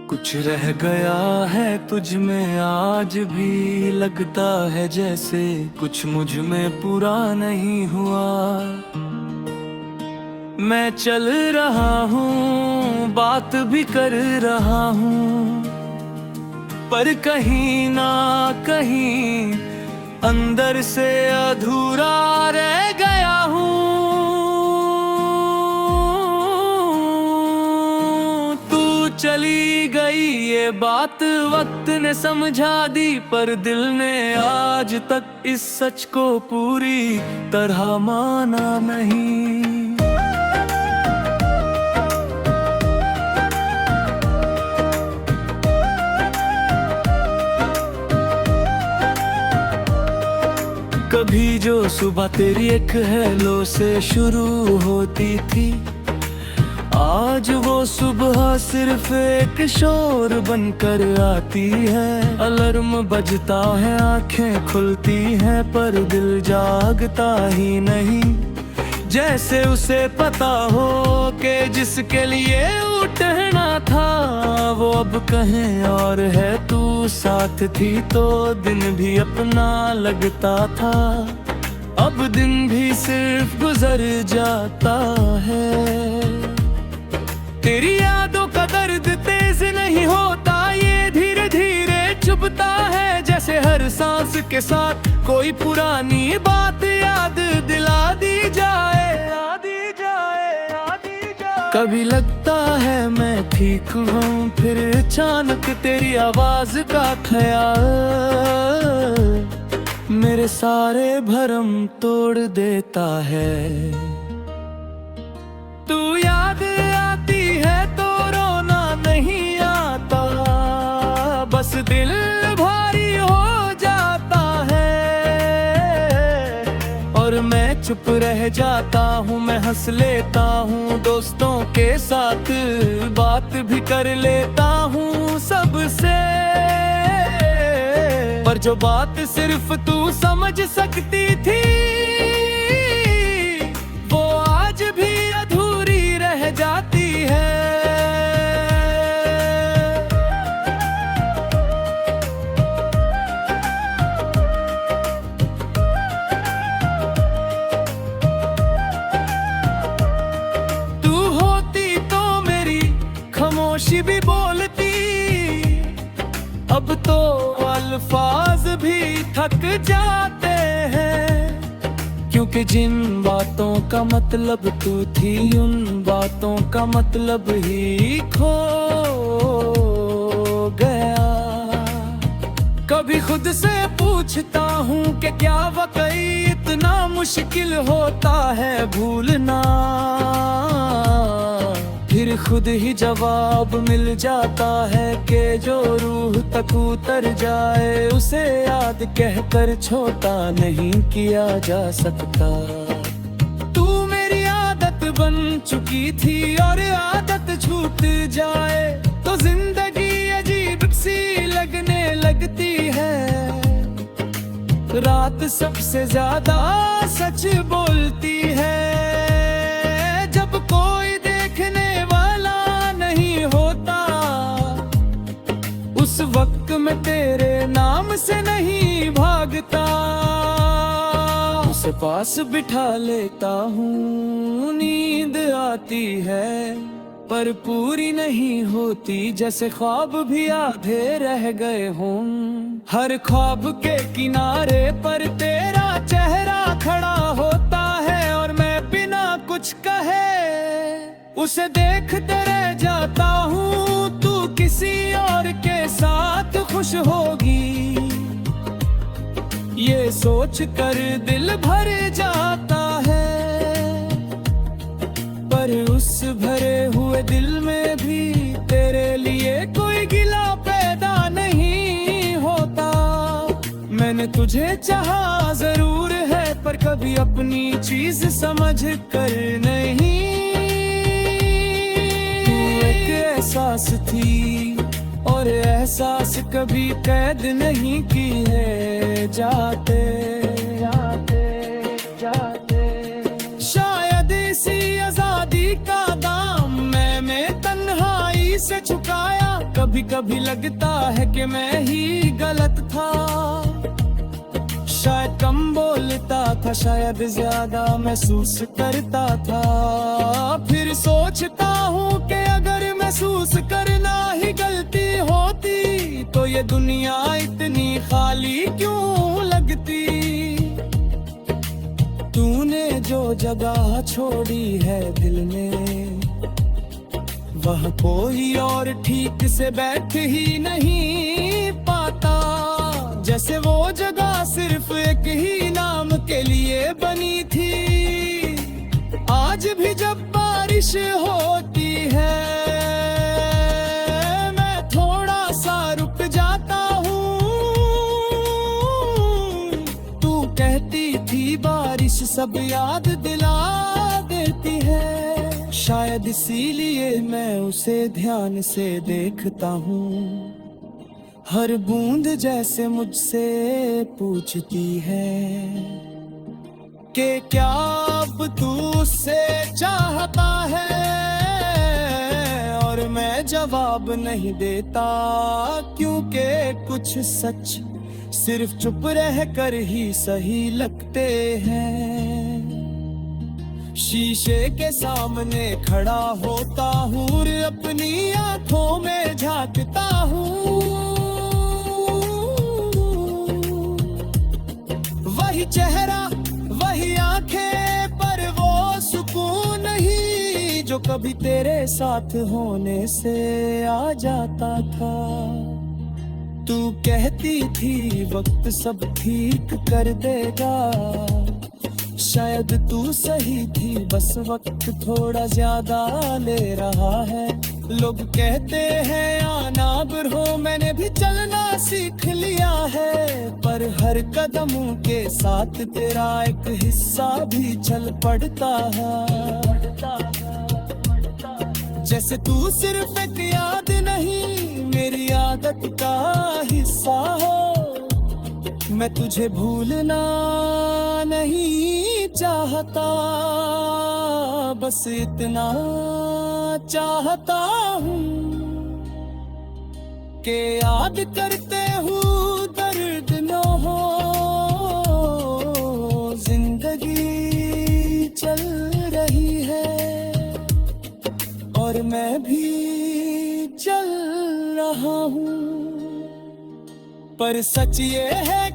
कुछ रह गया है तुझ में आज भी, लगता है जैसे कुछ मुझ में पूरा नहीं हुआ। मैं चल रहा हूँ, बात भी कर रहा हूँ, पर कहीं ना कहीं अंदर से अधूरा रह गया हूँ। तू चली गई ये बात वक्त ने समझा दी, पर दिल ने आज तक इस सच को पूरी तरह माना नहीं। कभी जो सुबह तेरी एक हेलो से शुरू होती थी, आज वो सुबह सिर्फ एक शोर बनकर आती है। अलार्म बजता है, आंखें खुलती हैं, पर दिल जागता ही नहीं। जैसे उसे पता हो कि जिसके लिए उठना था वो अब कहीं और है। तू साथ थी तो दिन भी अपना लगता था, अब दिन भी सिर्फ गुजर जाता है। तेरी यादों का दर्द तेज नहीं होता, ये धीरे धीरे चुभता है। जैसे हर सांस के साथ कोई पुरानी बात याद दिला दी जाए, कभी लगता है मैं ठीक हूँ, फिर अचानक तेरी आवाज का ख्याल मेरे सारे भरम तोड़ देता है। तू याद आती है तो रोना नहीं आता, बस दिल भारी हो जाता है। और मैं चुप रह जाता हूँ, मैं हंस लेता हूँ, दोस्तों के साथ बात भी कर लेता हूँ सबसे। पर जो बात सिर्फ तू समझ सकती थी, वो आज भी अधूरी रह जाती है। खामोशी भी बोलती, अब तो अल्फाज भी थक जाते हैं। क्योंकि जिन बातों का मतलब तू थी, उन बातों का मतलब ही खो गया। कभी खुद से पूछता हूँ कि क्या वाकई इतना मुश्किल होता है भूलना। फिर खुद ही जवाब मिल जाता है कि जो रूह तक उतर जाए, उसे याद कहकर छोटा नहीं किया जा सकता। तू मेरी आदत बन चुकी थी, और आदत छूट जाए तो जिंदगी अजीब सी लगने लगती है। रात सबसे ज्यादा सच बोलती है, जब कोई देखने वाला नहीं होता। उस वक्त मैं तेरे नाम से नहीं भागता, उसे पास बिठा लेता हूँ। नींद आती है पर पूरी नहीं होती, जैसे ख्वाब भी आधे रह गए हों। हर ख्वाब के किनारे पर तेरा चेहरा खड़ा होता है, और मैं बिना कुछ कहे उसे देखते रह जाता हूँ। तू किसी और के साथ खुश होगी, ये सोच कर दिल भर जाता है। पर उस भरे हुए दिल में भी तेरे लिए कोई गिला पैदा नहीं होता। मैंने तुझे चाहा जरूर है, पर कभी अपनी चीज समझ कर नहीं। एहसास थी और एहसास कभी कैद नहीं की है, जाते जाते जाते। शायद इसी आजादी का दाम मैं तन्हाई से चुकाया। कभी कभी लगता है कि मैं ही गलत था, शायद कम बोलता था, शायद ज्यादा महसूस करता था। फिर सोचता हूँ कि अगर महसूस करना ही गलती होती तो ये दुनिया इतनी खाली क्यों लगती। तूने जो जगह छोड़ी है दिल में, वह कोई और ठीक से बैठ ही नहीं पाता। जैसे वो जगह सिर्फ एक ही नाम के लिए बनी थी। आज भी जब बारिश होती है मैं थोड़ा सा रुक जाता हूँ। तू कहती थी बारिश सब याद दिला देती है, शायद इसीलिए मैं उसे ध्यान से देखता हूँ। हर बूंद जैसे मुझसे पूछती है कि क्या अब तू उससे चाहता है, और मैं जवाब नहीं देता क्योंकि कुछ सच सिर्फ चुप रह कर ही सही लगते हैं। शीशे के सामने खड़ा होता हूँ और अपनी आंखों में झांकता हूँ। वही चेहरा वही आंखें पर वो सुकून नहीं जो कभी तेरे साथ होने से आ जाता था। तू कहती थी वक्त सब ठीक कर देगा, शायद तू सही थी, बस वक्त थोड़ा ज्यादा ले रहा है। लोग कहते हैं आना बढ़ो, मैंने भी चलना सीख लिया है, पर हर कदम के साथ तेरा एक हिस्सा भी चल पड़ता है। जैसे तू सिर्फ एक याद नहीं मेरी आदत का हिस्सा हो। मैं तुझे भूलना नहीं चाहता, बस इतना चाहता हूँ कि याद करते हूँ दर्द न हो। जिंदगी चल रही है और मैं भी चल रहा हूँ, पर सच ये है